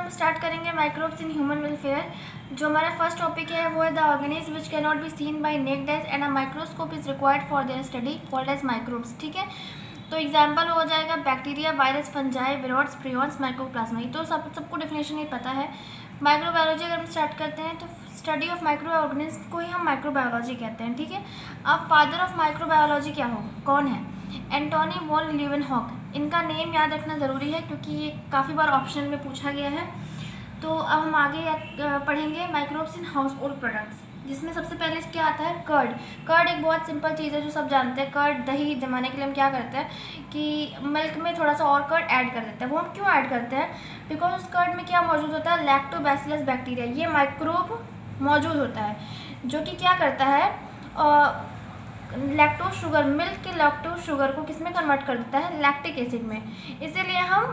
हम स्टार्ट करेंगे microbes in human welfare. जो हमारा फर्स्ट टॉपिक है वो है the organism which can not be seen by naked eyes and a microscope is required for their study called as microbes. ठीक है, तो एग्जाम्पल हो जाएगा bacteria, virus, fungi, viroids, prions, mycoplasma. ये तो सबको डेफिनेशन ही पता है। माइक्रोबायोलॉजी अगर हम स्टार्ट करते हैं तो स्टडी ऑफ माइक्रो ऑर्गेनिज्म को ही हम माइक्रोबायोलॉजी कहते हैं। ठीक है, अब फादर ऑफ माइक्रोबायोलॉजी क्या हो, कौन है? Antony von Leeuwenhoek. इनका नेम याद रखना ज़रूरी है क्योंकि ये काफ़ी बार ऑप्शन में पूछा गया है। तो अब हम आगे पढ़ेंगे microbes in house hold products, जिसमें सबसे पहले क्या आता है? कर्ड। कर्ड एक बहुत सिंपल चीज़ है जो सब जानते हैं। कर्ड दही जमाने के लिए हम क्या करते हैं कि मिल्क में थोड़ा सा और कर्ड ऐड कर देते हैं। वो हम क्यों ऐड करते हैं? बिकॉज उस कर्ड में क्या मौजूद होता है? लैक्टोबैसिलस बैक्टीरिया, ये माइक्रोब मौजूद होता है जो कि क्या करता है, लैक्टोज शुगर, मिल्क के लैक्टोज शुगर को किस में कन्वर्ट कर देता है? लैक्टिक एसिड में। इसीलिए हम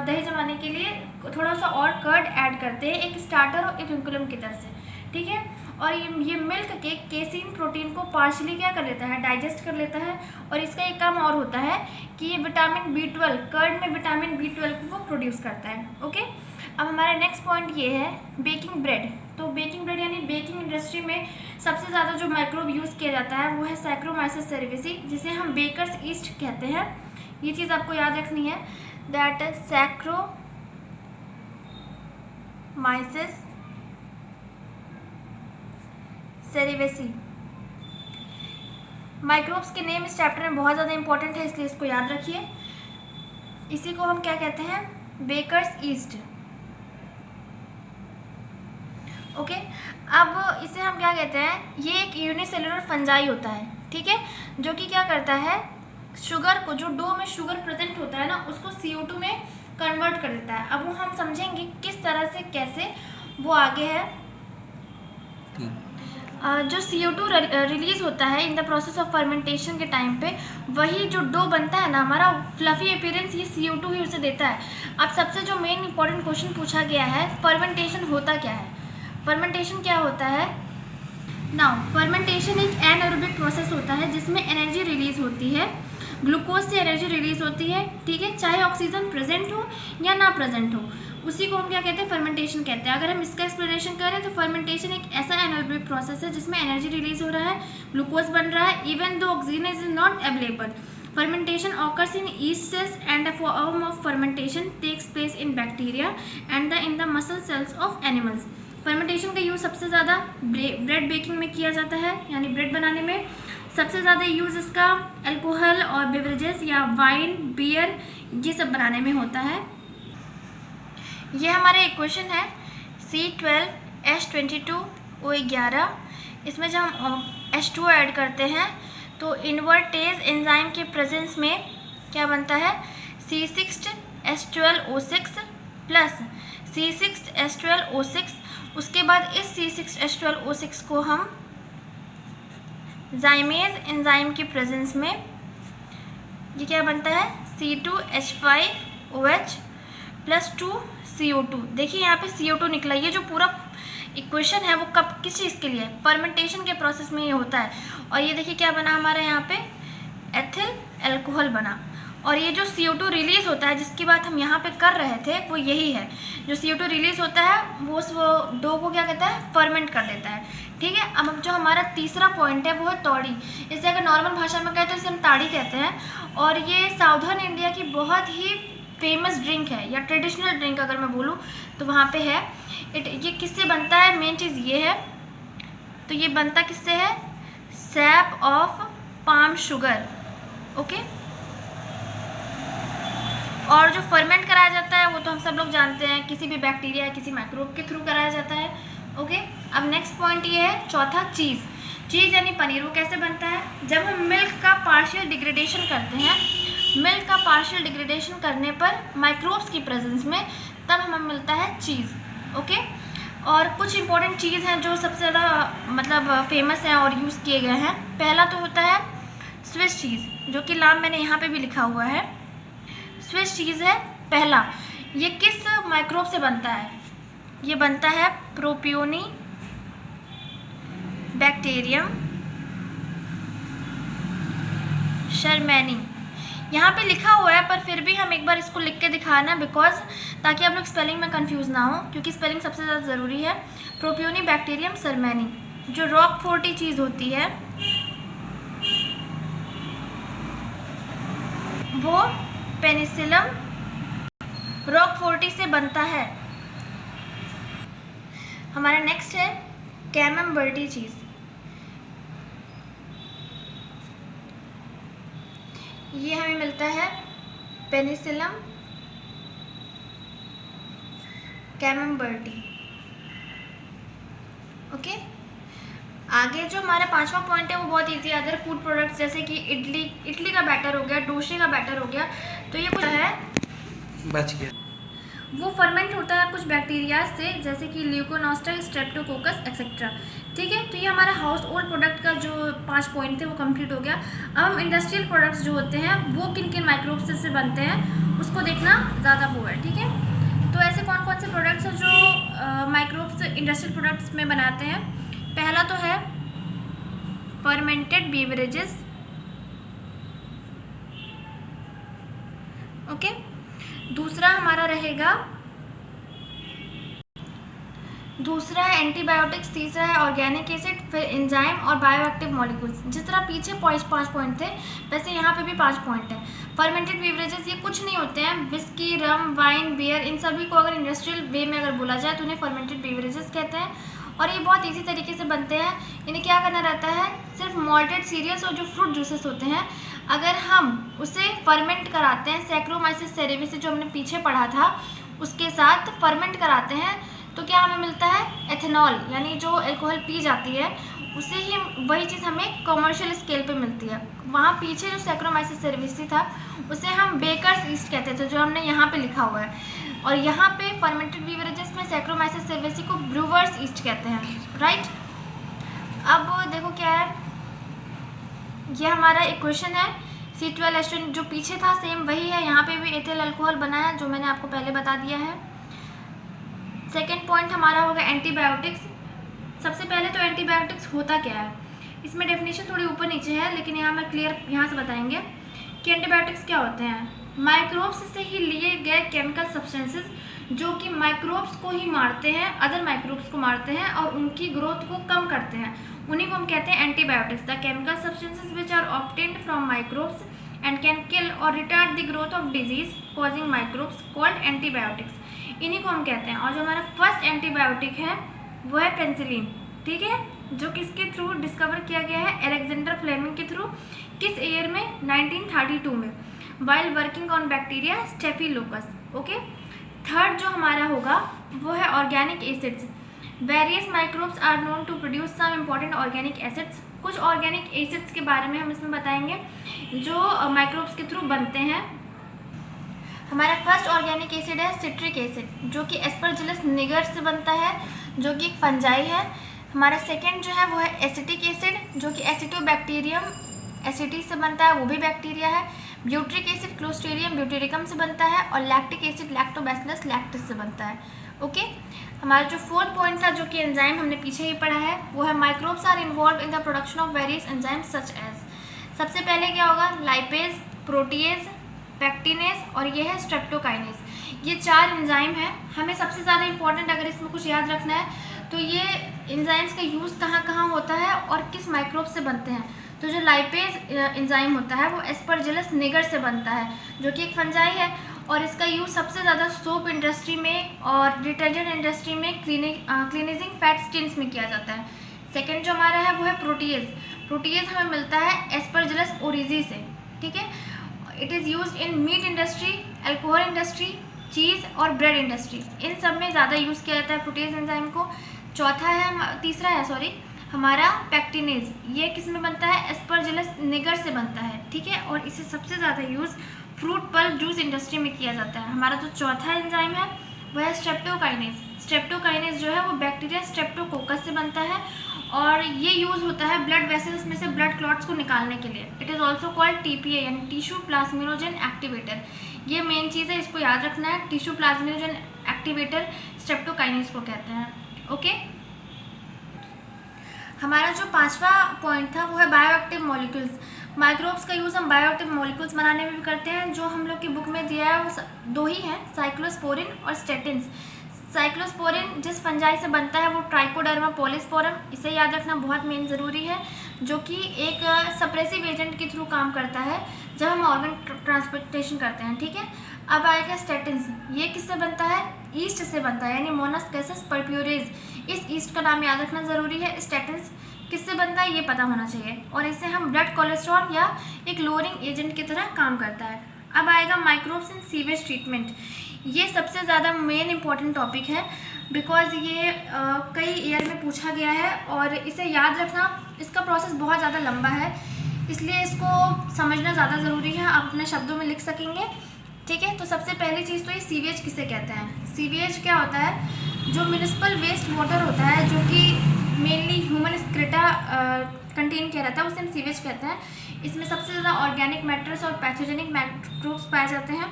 दही जमाने के लिए थोड़ा सा और कर्ड ऐड करते हैं, एक स्टार्टर और एक विंकुलम की तरह से। ठीक है, और ये मिल्क के केसीन प्रोटीन को पार्शली क्या कर लेता है? डाइजेस्ट कर लेता है। और इसका एक काम और होता है कि ये विटामिन B12, कर्ड में विटामिन B12 को वो प्रोड्यूस करता है। ओके, अब हमारा नेक्स्ट पॉइंट ये है बेकिंग ब्रेड। तो बेकिंग ब्रेड यानी बेकिंग इंडस्ट्री में सबसे ज़्यादा जो माइक्रोब यूज़ किया जाता है वो है सैक्रोमाइसिस सेरेविसी, जिसे हम बेकर्स ईस्ट कहते हैं। ये चीज़ आपको याद रखनी है, दैट सैक्रोमाइसिस सेरेविसी। माइक्रोब्स के नेम इस चैप्टर में बहुत ज़्यादा इंपॉर्टेंट है, इसलिए इसको याद रखिए। इसी को हम क्या कहते हैं? Bakers east. ओके, अब इसे हम क्या कहते हैं? ये एक यूनिसेलुलर फंजाई होता है। ठीक है, जो कि क्या करता है? शुगर को, जो डो में शुगर प्रेजेंट होता है ना, उसको CO2 में कन्वर्ट कर देता है। अब वो हम समझेंगे किस तरह से, कैसे, वो आगे है। जो CO2 रिलीज होता है in the process of fermentation के टाइम पे, वही जो डो बनता है ना हमारा, फ्लफी अपीयरेंस, ये CO2 ही उसे देता है। अब सबसे जो मेन इंपॉर्टेंट क्वेश्चन पूछा गया है, फर्मेंटेशन होता क्या है? फर्मेंटेशन क्या होता है? नाउ फर्मेंटेशन एक एनारोबिक प्रोसेस होता है जिसमें एनर्जी रिलीज होती है, ग्लूकोज से एनर्जी रिलीज होती है। ठीक है, चाहे ऑक्सीजन प्रेजेंट हो या ना प्रेजेंट हो, उसी को हम क्या कहते हैं? फर्मेंटेशन कहते हैं। अगर हम इसका एक्सप्लेनेशन करें तो फर्मेंटेशन एक ऐसा एनारोबिक प्रोसेस है जिसमें एनर्जी रिलीज हो रहा है, ग्लूकोज बन रहा है, even though oxygen is not available. Fermentation occurs in yeast cells and a form of fermentation takes place in bacteria and in the muscle cells of animals. Fermentation का use सबसे ज़्यादा bread baking में किया जाता है, यानी bread बनाने में सबसे ज़्यादा यूज़ इसका अल्कोहल और बेवरेजेस या वाइन, बियर, ये सब बनाने में होता है। ये हमारा इक्वेशन है C12H22O11। इसमें जब हम H2O ऐड करते हैं तो इन्वर्टेज एंजाइम के प्रेजेंस में क्या बनता है? C6H12O6 plus C6H12O6। उसके बाद इस C6H12O6 को हम जाइमेज एंजाइम के प्रेजेंस में ये क्या बनता है? C2H5OH plus 2CO2। देखिए यहाँ पे CO2 निकला। ये जो पूरा इक्वेशन है वो कब, किस चीज़ के लिए? फर्मेंटेशन के प्रोसेस में ये होता है। और ये देखिए क्या बना हमारा यहाँ पे? एथिल अल्कोहल बना। और ये जो CO2 रिलीज़ होता है जिसकी बात हम यहाँ पे कर रहे थे वो यही है। जो CO2 रिलीज़ होता है वो उस डो को क्या कहता है? फर्मेंट कर देता है। ठीक है, अब जो हमारा तीसरा पॉइंट है वो है तौड़ी। इसे अगर नॉर्मल भाषा में कहें तो इसे हम ताड़ी कहते हैं। और ये साउदर्न इंडिया की बहुत ही फेमस ड्रिंक है, या ट्रेडिशनल ड्रिंक अगर मैं बोलूँ तो वहाँ पे है। ये किससे बनता है? मेन चीज़ ये है। तो ये बनता किससे है? SAP of palm sugar. Okay, और जो फर्मेंट कराया जाता है वो तो हम सब लोग जानते हैं, किसी भी बैक्टीरिया, किसी माइक्रोब के थ्रू कराया जाता है। ओके, अब नेक्स्ट पॉइंट ये है चौथा, चीज़। चीज़ यानी पनीर। वो कैसे बनता है? जब हम मिल्क का पार्शियल डिग्रेडेशन करते हैं, मिल्क का पार्शियल डिग्रेडेशन करने पर माइक्रोब्स की प्रेजेंस में, तब हमें मिलता है चीज़। ओके, और कुछ इंपॉर्टेंट चीज़ हैं जो सबसे ज़्यादा मतलब फेमस हैं और यूज़ किए गए हैं। पहला तो होता है स्विस चीज़, जो कि नाम मैंने यहाँ पे भी लिखा हुआ है। स्विस चीज़ है पहला। ये किस माइक्रोब से बनता है? ये बनता है प्रोपियोनी बैक्टीरियम शर्मैनी। यहाँ पे लिखा हुआ है पर फिर भी हम एक बार इसको लिख के दिखाना, बिकॉज ताकि आप लोग स्पेलिंग में कंफ्यूज ना हो, क्योंकि स्पेलिंग सबसे ज़्यादा ज़रूरी है। प्रोपियोनिबैक्टीरियम सरमैनी, जो रॉकफोर्टी चीज़ होती है वो पेनिसिलम रॉकफोर्टी से बनता है। हमारा नेक्स्ट है कैमम्बर्टी चीज़। ये हमें मिलता है पेनिसिलम कैमम्बर्टी। ओके, आगे जो हमारा 5वां पॉइंट है वो बहुत इजी है। अदर फूड प्रोडक्ट्स जैसे कि इडली का बैटर हो गया, डोसे का बैटर हो गया, तो ये कुछ है बच गया, वो फर्मेंट होता है कुछ बैक्टीरिया से, जैसे कि ल्यूकोनोस्टर, स्ट्रेप्टोकोकस एक्सेट्रा। ठीक है, तो ये हमारा हाउस होल्ड प्रोडक्ट का जो 5 पॉइंट थे वो कंप्लीट हो गया। अब हम इंडस्ट्रियल प्रोडक्ट्स जो होते हैं वो किन किन माइक्रोब्स से बनते हैं उसको देखना ज़्यादा वो है। ठीक है, तो ऐसे कौन कौन से प्रोडक्ट्स हैं जो माइक्रोब्स इंडस्ट्रियल प्रोडक्ट्स में बनाते हैं। पहला तो है फर्मेंटेड बेवरेजेस। ओके, दूसरा हमारा रहेगा, दूसरा है एंटीबायोटिक्स, तीसरा है ऑर्गेनिक एसिड, फिर एंजाइम और बायोएक्टिव मॉलिक्यूल्स। जिस तरह पीछे 5 पॉइंट थे वैसे यहाँ पे भी 5 पॉइंट हैं। फर्मेंटेड बेवरेजेस ये कुछ नहीं होते हैं, विस्की, रम, वाइन, बियर, इन सभी को अगर इंडस्ट्रियल वे में अगर बोला जाए तो उन्हें फर्मेंटेड बेवरेजेस कहते हैं। और ये बहुत ईजी तरीके से बनते हैं। इन्हें क्या करना रहता है, सिर्फ मॉल्टेड सीरियल्स और जो फ्रूट जूसेस होते हैं अगर हम उसे फर्मेंट कराते हैं, सैक्रोमाइसिस सेरेविस जो हमने पीछे पढ़ा था उसके साथ फर्मेंट कराते हैं, तो क्या हमें मिलता है एथेनॉल, यानी जो अल्कोहल पी जाती है उसे ही वही चीज़ हमें कमर्शियल स्केल पे मिलती है। वहाँ पीछे जो सैक्रोमाइसिस सेरेविसी था उसे हम बेकर्स ईस्ट कहते थे, जो हमने यहाँ पे लिखा हुआ है। और यहाँ पे फर्मेंटेड बेवरेजेस में सैक्रोमाइसिस सेरेविसी को ब्रूवर्स ईस्ट कहते हैं, राइट। अब देखो क्या है, ये हमारा इक्वेशन है C12H2, जो पीछे था सेम वही है, यहाँ पे भी एथिल अल्कोहल बना है जो मैंने आपको पहले बता दिया है। सेकेंड पॉइंट हमारा होगा एंटीबायोटिक्स। सबसे पहले तो एंटीबायोटिक्स होता क्या है, इसमें डेफिनेशन थोड़ी ऊपर नीचे है, लेकिन यहाँ मैं क्लियर यहाँ से बताएंगे कि एंटीबायोटिक्स क्या होते हैं। माइक्रोब्स से ही लिए गए केमिकल सब्सटेंसेस जो कि माइक्रोब्स को ही मारते हैं, अदर माइक्रोब्स को मारते हैं और उनकी ग्रोथ को कम करते हैं, उन्हीं को हम कहते हैं antibiotics. The chemical substances which are obtained from microbes and can kill or retard the growth of disease causing microbes called antibiotics, इन्हीं को हम कहते हैं। और जो हमारा फर्स्ट एंटीबायोटिक है वो है पेनिसिलिन। ठीक है, जो किसके थ्रू डिस्कवर किया गया है, अलेक्जेंडर फ्लेमिंग के थ्रू। किस ईयर में, 1932 में, while working on bacteria staphylococcus. Okay, third जो हमारा होगा वो है organic acids. Various microbes are known to produce some important organic acids. कुछ ऑर्गेनिक एसिड्स के बारे में हम इसमें बताएंगे जो माइक्रोब्स के थ्रू बनते हैं। हमारा फर्स्ट ऑर्गेनिक एसिड है सिट्रिक एसिड, जो कि एस्परजिलस निगर से बनता है, जो कि एक फंजाई है। हमारा सेकेंड जो है वो है एसिटिक एसिड, जो कि एसिटोबैक्टीरियम एसिटी से बनता है, वो भी बैक्टीरिया है। ब्यूट्रिक एसिड क्लोस्ट्रीडियम ब्यूटेरिकम से बनता है। और लैक्टिक एसिड लैक्टोबैसिलस लैक्टिस से बनता है। ओके, हमारा जो फोर्थ पॉइंट था जो कि एंजाइम हमने पीछे ही पढ़ा है वो है microbes are involve in the production of various enzymes such as. सबसे पहले क्या होगा, लाइपेज, प्रोटीएज, पैक्टिनेज और ये है स्ट्रेप्टोकाइनेज। ये 4 एंजाइम हैं। हमें सबसे ज़्यादा इंपॉर्टेंट अगर इसमें कुछ याद रखना है तो ये एंजाइम्स का यूज़ कहाँ कहाँ होता है और किस माइक्रोब से बनते हैं। तो जो लाइपेज एंजाइम होता है वो एस्परजिलस निगर से बनता है, जो कि एक फंजाई है, और इसका यूज़ सबसे ज़्यादा सोप इंडस्ट्री में और डिटर्जेंट इंडस्ट्री में, क्लीनिजिंग फैट स्टिन्स में किया जाता है। सेकेंड जो हमारा है वो है प्रोटीएज। प्रोटीएज हमें मिलता है एस्परजिलस ओरिजी से। ठीक है, it is use in meat industry, alcohol industry, cheese और ब्रेड इंडस्ट्री, इन सब में ज़्यादा यूज़ किया जाता है प्रोटीएज एंजाइम को। तीसरा है हमारा पैक्टिनेज। ये किस में बनता है, एस्परजिलस निगर से बनता है। ठीक है, और इसे सबसे ज़्यादा use fruit pulp juice industry में किया जाता है। हमारा जो चौथा एंजाइम है वह है स्ट्रेप्टोकाइनेज। स्ट्रेप्टोकाइनेज जो है वो बैक्टीरिया स्ट्रेप्टोकोकस से बनता है और ये यूज़ होता है ब्लड वेसल्स में से ब्लड क्लॉट्स को निकालने के लिए। It is also called TPA यानी टिश्यू प्लाज्मिनोजन एक्टिवेटर। ये मेन चीज़ है, इसको याद रखना है। टिश्यू प्लाज्मिनोजन एक्टिवेटर स्ट्रेप्टोकाइनेज को कहते हैं। ओके, हमारा जो पांचवा पॉइंट था वो है बायोएक्टिव मॉलिक्यूल्स। माइक्रोब्स का यूज़ हम बायोएक्टिव मॉलिक्यूल्स बनाने में भी करते हैं। जो हम लोग की बुक में दिया है वो दो ही हैं, साइक्लोस्पोरिन और स्टेटिन्स। साइक्लोस्पोरिन जिस फंजाई से बनता है वो ट्राइकोडर्मा पॉलीस्पोरम, इसे याद रखना बहुत मेन ज़रूरी है, जो कि एक सप्रेसिव एजेंट के थ्रू काम करता है जब हम ऑर्गन ट्रांसप्लांटेशन करते हैं। ठीक है, अब आएगा स्टेटिन्स। ये किससे बनता है? ईस्ट से बनता है, यानी मोनोस्केसिस परप्यूरेज, इस ईस्ट का नाम याद रखना ज़रूरी है। स्टेटिन्स किससे बनता है ये पता होना चाहिए, और इससे हम ब्लड कोलेस्ट्रॉल या एक लोअरिंग एजेंट की तरह काम करता है। अब आएगा माइक्रोब्स इन सीवेज ट्रीटमेंट। ये सबसे ज़्यादा मेन इंपॉर्टेंट टॉपिक है, बिकॉज ये कई ईयर में पूछा गया है, और इसे याद रखना, इसका प्रोसेस बहुत ज़्यादा लंबा है, इसलिए इसको समझना ज़्यादा ज़रूरी है। आप अपने शब्दों में लिख सकेंगे। ठीक है, तो सबसे पहली चीज़ तो ये सीवेज किसे कहते हैं। सीवेज क्या होता है? जो म्यूनिसिपल वेस्ट वाटर होता है, जो कि मेनली ह्यूमन एक्रीटा कंटेन किया रहता है, उसे हम सीवेज कहते हैं। इसमें सबसे ज़्यादा ऑर्गेनिक मैटर्स और पैथोजेनिक माइक्रोब्स पाए जाते हैं।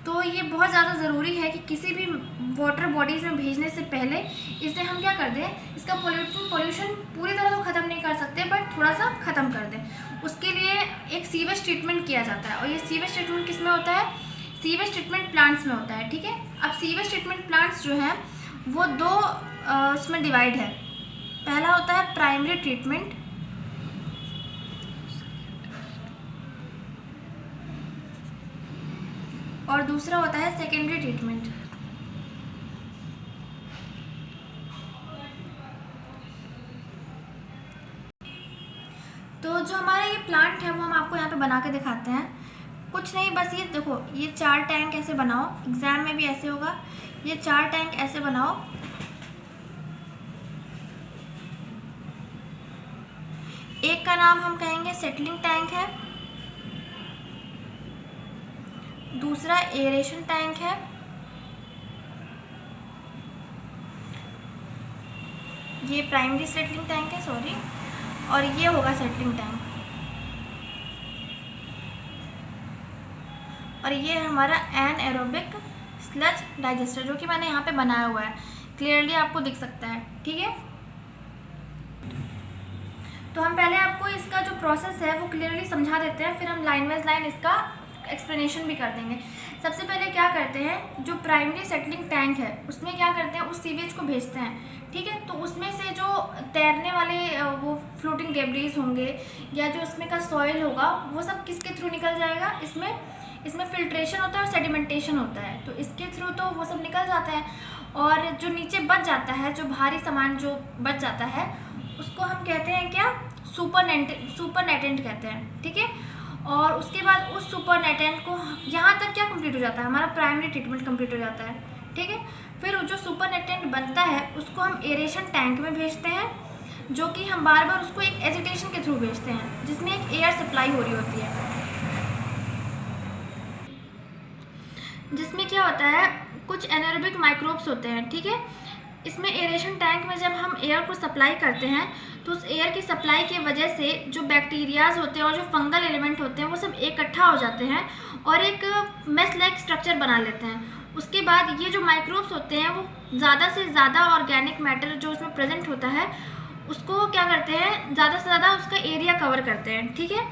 तो ये बहुत ज़्यादा ज़रूरी है कि किसी भी वाटर बॉडीज़ में भेजने से पहले इसे हम क्या कर दें, इसका पोल्यूशन पूरी तरह तो ख़त्म नहीं कर सकते, बट थोड़ा सा ख़त्म कर दें। उसके लिए एक सीवेज ट्रीटमेंट किया जाता है, और ये सीवेज ट्रीटमेंट किस में होता है? सीवेज ट्रीटमेंट प्लांट्स में होता है। ठीक है, अब सीवेज ट्रीटमेंट प्लांट्स जो हैं वो दो उसमें डिवाइड है। पहला होता है प्राइमरी ट्रीटमेंट, और दूसरा होता है सेकेंडरी ट्रीटमेंट। तो जो हमारा ये प्लांट है वो हम आपको यहाँ पे बना के दिखाते हैं। कुछ नहीं, बस ये देखो, ये 4 टैंक ऐसे बनाओ, एग्जाम में भी ऐसे होगा। ये 4 टैंक ऐसे बनाओ। एक का नाम हम कहेंगे सेटलिंग टैंक है, दूसरा एरेशन टैंक है, ये प्राइमरी सेटलिंग टैंक है, सॉरी, और ये होगा सेटलिंग टैंक, और ये हमारा एनएरोबिक स्लज डाइजेस्टर, जो कि मैंने यहाँ पे बनाया हुआ है, क्लियरली आपको दिख सकता है। ठीक है, तो हम पहले आपको इसका जो प्रोसेस है वो क्लियरली समझा देते हैं, फिर हम लाइन वाइज लाइन इसका एक्सप्लेनेशन भी कर देंगे। सबसे पहले क्या करते हैं, जो प्राइमरी सेटलिंग टैंक है उसमें क्या करते हैं, उस सीवेज को भेजते हैं। ठीक है, तो उसमें से जो तैरने वाले वो फ्लोटिंग डेब्रीज होंगे, या जो उसमें का सॉइल होगा, वो सब किसके थ्रू निकल जाएगा? इसमें फिल्ट्रेशन होता है और सेडिमेंटेशन होता है, तो इसके थ्रू तो वो सब निकल जाता है, और जो नीचे बच जाता है, जो भारी सामान जो बच जाता है, उसको हम कहते हैं क्या? सुपरनेटेंट कहते हैं। ठीक है, और उसके बाद उस सुपरनेटेंट को यहाँ तक क्या कंप्लीट हो जाता है, हमारा प्राइमरी ट्रीटमेंट कंप्लीट हो जाता है। ठीक है, फिर जो सुपरनेटेंट बनता है उसको हम एरेशन टैंक में भेजते हैं, जो कि हम बार बार उसको एक एजिटेशन के थ्रू भेजते हैं, जिसमें एक एयर सप्लाई हो रही होती है, जिसमें क्या होता है, कुछ एनारोबिक माइक्रोब्स होते हैं। ठीक है, इसमें एरेशन टैंक में जब हम एयर को सप्लाई करते हैं, तो उस एयर की सप्लाई की वजह से जो बैक्टीरियाज होते हैं और जो फंगल एलिमेंट होते हैं वो सब इकट्ठा हो जाते हैं और एक मेस लाइक स्ट्रक्चर बना लेते हैं। उसके बाद ये जो माइक्रोब्स होते हैं वो ज़्यादा से ज़्यादा ऑर्गेनिक मैटर जो उसमें प्रेजेंट होता है उसको क्या करते हैं, ज़्यादा से ज़्यादा उसका एरिया कवर करते हैं। ठीक है,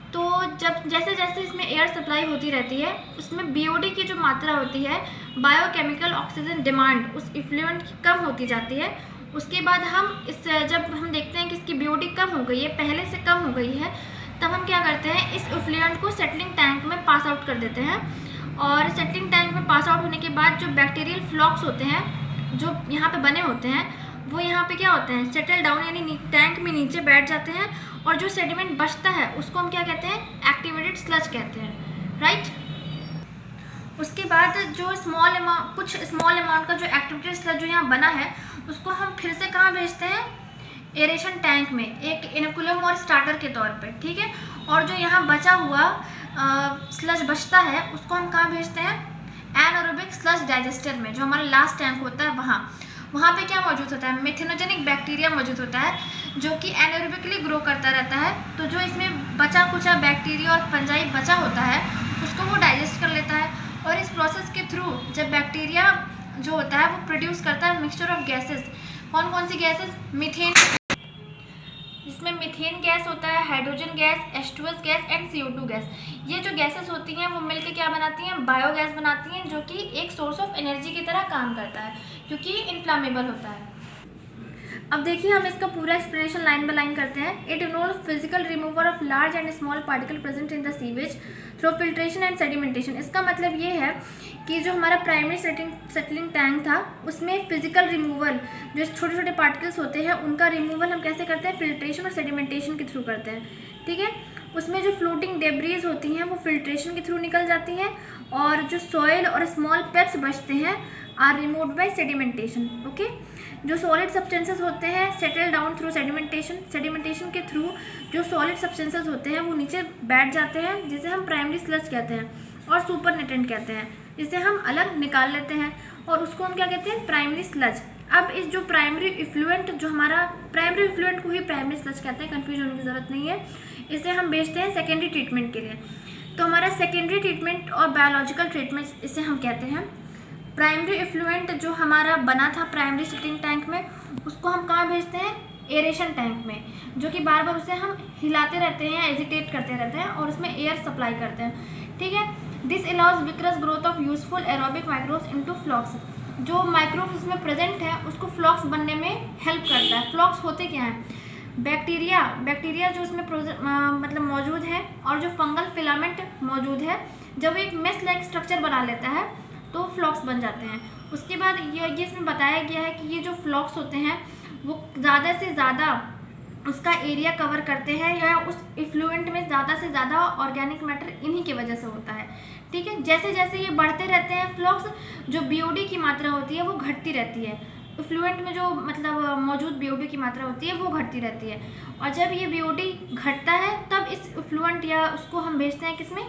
तो जब जैसे जैसे इसमें एयर सप्लाई होती रहती है, उसमें बीओडी की जो मात्रा होती है, बायोकेमिकल ऑक्सीजन डिमांड, उस इफ्लुएंट की कम होती जाती है। उसके बाद हम जब हम देखते हैं कि इसकी बीओडी कम हो गई है, पहले से कम हो गई है, तब हम क्या करते हैं, इस इफ्लुएंट को सेटलिंग टैंक में पास आउट कर देते हैं। और सेटलिंग टैंक में पास आउट होने के बाद जो बैक्टीरियल फ्लॉक्स होते हैं जो यहाँ पे बने होते हैं, वो यहाँ पे क्या होते हैं, सेटल डाउन, यानी टैंक में नीचे बैठ जाते हैं, और जो सेडिमेंट बचता है उसको हम क्या कहते हैं, एक्टिवेटेड स्लज कहते हैं, राइट। उसके बाद जो कुछ स्मॉल अमाउंट का जो एक्टिवेटेड स्लज जो यहाँ बना है उसको हम फिर से कहाँ भेजते हैं, एरेशन टैंक में, एक इनोकुलम और स्टार्टर के तौर पे। ठीक है, और जो यहाँ बचा हुआ स्लज बचता है उसको हम कहाँ भेजते हैं, एनारोबिक स्लज डाइजेस्टर में, जो हमारा लास्ट टैंक होता है वहाँ पे क्या मौजूद होता है, मेथेनोजेनिक बैक्टीरिया मौजूद होता है, जो कि एनारोबिकली ग्रो करता रहता है। तो जो इसमें बचा कुचा बैक्टीरिया और फंजाई बचा होता है उसको वो डाइजेस्ट कर लेता है, और इस प्रोसेस के थ्रू जब बैक्टीरिया जो होता है वो प्रोड्यूस करता है मिक्सचर ऑफ गैसेस। कौन कौन सी गैसेस, मीथेन, जिसमें मीथेन गैस होता है, hydrogen gas, H2S gas and CO2 gas. ये जो गैसेस होती हैं वो मिलकर क्या बनाती हैं, बायोगैस बनाती हैं, जो कि एक सोर्स ऑफ एनर्जी की तरह काम करता है क्योंकि इन्फ्लामेबल होता है। अब देखिए हम इसका पूरा एक्सप्लेनेशन लाइन बाय लाइन करते हैं। It involve physical removal of large and small particle present in the sewage through filtration and sedimentation. इसका मतलब ये है कि जो हमारा प्राइमरी सेटलिंग टैंक था उसमें फिजिकल रिमूवल, जो छोटे छोटे पार्टिकल्स होते हैं उनका रिमूवल हम कैसे करते हैं, फिल्ट्रेशन और सेडिमेंटेशन के थ्रू करते हैं। ठीक है, उसमें जो फ्लोटिंग डेब्रीज होती हैं वो फिल्ट्रेशन के थ्रू निकल जाती हैं, और जो सॉइल और स्मॉल पेप्स बचते हैं are removed by sedimentation. Okay, जो सॉलिड सब्सटेंसेस होते हैं settle down through sedimentation. Sedimentation के थ्रू जो सॉलिड सब्सटेंसेस होते हैं वो नीचे बैठ जाते हैं, जिसे हम प्राइमरी स्लज कहते हैं, और सुपर नेटेंट कहते हैं, जिसे हम अलग निकाल लेते हैं और उसको हम क्या कहते हैं, प्राइमरी स्लज। अब इस जो प्राइमरी इफ्लुएंट, जो हमारा प्राइमरी इफ्लुएंट को ही प्राइमरी स्लज कहते हैं, कन्फ्यूज होने की ज़रूरत नहीं है। इसे हम बेचते हैं सेकेंडरी ट्रीटमेंट के लिए। तो हमारा सेकेंडरी ट्रीटमेंट और बायोलॉजिकल ट्रीटमेंट इसे हम कहते हैं। प्राइमरी इफ्लुएंट जो हमारा बना था प्राइमरी सेटलिंग टैंक में, उसको हम कहाँ भेजते हैं, एरेशन टैंक में, जो कि बार बार उसे हम हिलाते रहते हैं, एजिटेट करते रहते हैं और उसमें एयर सप्लाई करते हैं। ठीक है, this allows vigorous growth of useful aerobic microbes into flocs. जो माइक्रोब्स उसमें प्रेजेंट है उसको फ्लॉक्स बनने में हेल्प करता है। फ्लॉक्स होते क्या हैं, बैक्टीरिया जो उसमें मतलब मौजूद है, और जो फंगल फिलामेंट मौजूद है, जब एक मेस लाइक स्ट्रक्चर बना लेता है तो फ्लॉक्स बन जाते हैं। उसके बाद ये इसमें बताया गया है कि ये जो फ्लॉक्स होते हैं वो ज़्यादा से ज़्यादा उसका एरिया कवर करते हैं, या उस इफ्लुएंट में ज़्यादा से ज़्यादा ऑर्गेनिक मैटर इन्हीं की वजह से होता है। ठीक है, जैसे जैसे ये बढ़ते रहते हैं फ्लॉक्स, जो BOD की मात्रा होती है वो घटती रहती है। इफ्लुएंट में जो मतलब मौजूद BOD की मात्रा होती है वो घटती रहती है, और जब ये BOD घटता है तब इस इफ्लुएंट या उसको हम भेजते हैं किसमें,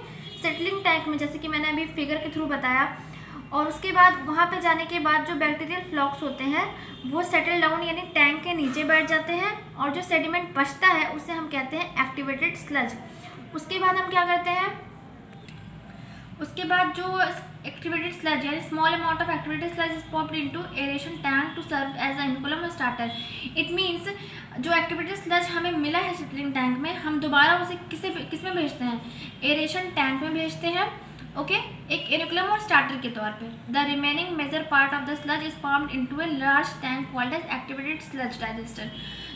सेटलिंग टैंक में, जैसे कि मैंने अभी फिगर के थ्रू बताया। और उसके बाद वहाँ पे जाने के बाद जो बैक्टीरियल फ्लॉक्स होते हैं वो सेटल डाउन यानी टैंक के नीचे बैठ जाते हैं, और जो सेडिमेंट बचता है उसे हम कहते हैं एक्टिवेटेड स्लज। उसके बाद हम क्या करते हैं, उसके बाद जो एक्टिवेटेड स्लज यानी small amount of activated sludge is pumped into aeration tank to serve as a inoculum starter. It means जो एक्टिवेटेड स्लज हमें मिला है सेटलिंग टैंक में, हम दोबारा उसे किस में भेजते हैं, एरेशन टैंक में भेजते हैं। ओके, एक इनकुलम और स्टार्टर के तौर पे। The remaining major part of the sludge is formed into a large tank called as activated sludge digester.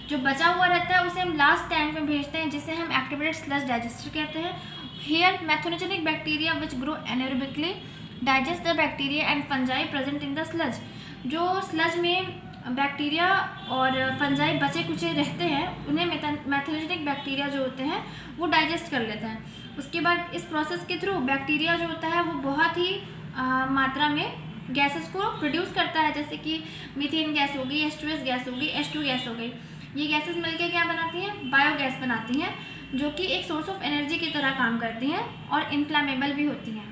जो बचा हुआ रहता है उसे हम लास्ट टैंक में भेजते हैं, जिसे हम एक्टिवेटेड स्लज डाइजेस्टर कहते हैं। Here methanogenic bacteria which grow anaerobically digest the bacteria and fungi present in the sludge. जो स्लज में बैक्टीरिया और फंजाई बचे कुचे रहते हैं उन्हें मैथोजेनिक बैक्टीरिया जो होते हैं वो डाइजेस्ट कर लेते हैं। उसके बाद इस प्रोसेस के थ्रू बैक्टीरिया जो होता है वो बहुत ही मात्रा में गैसेस को प्रोड्यूस करता है, जैसे कि मीथेन गैस हो गई, H2S गैस हो गई, H2 गैस हो गई। ये गैसेस मिलकर क्या बनाती हैं, बायोगैस बनाती हैं, जो कि एक सोर्स ऑफ एनर्जी की तरह काम करती हैं और इन्फ्लामेबल भी होती हैं।